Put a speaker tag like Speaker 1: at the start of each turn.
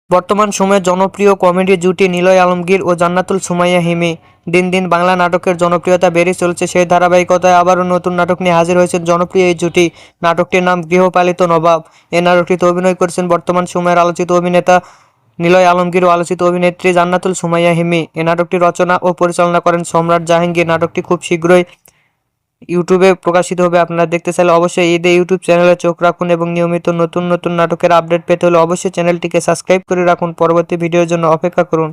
Speaker 1: বর্তমান সময়ে জনপ্রিয় কমেডি জুটি নিলয় আলমগীর ও জান্নাতুল সুমাইয়া হিমি। দিন দিন বাংলা নাটকের জনপ্রিয়তা বেড়ে চলেছে, সেই ধারাবাহিকতায় আবারও নতুন নাটক নিয়ে হাজির হয়েছেন জনপ্রিয় এই জুটি। নাটকটির নাম গৃহপালিত নবাব। এই নাটকটিতে অভিনয় করেছেন বর্তমান সময়ের আলোচিত অভিনেতা নিলয় আলমগীর ও আলোচিত অভিনেত্রী জান্নাতুল সুমাইয়া হিমি। এই নাটকটি রচনা ও পরিচালনা করেন সম্রাট জাহাঙ্গীর। নাটকটি খুব শীঘ্রই ইউটিউবে প্রকাশিত হবে। আপনারা দেখতে চাইলে অবশ্যই ঈদে ইউটিউব চ্যানেলে চোখ রাখুন এবং নিয়মিত নতুন নতুন নাটকের আপডেট পেতে হলে অবশ্যই চ্যানেলটিকে সাবস্ক্রাইব করে রাখুন। পরবর্তী ভিডিওর জন্য অপেক্ষা করুন।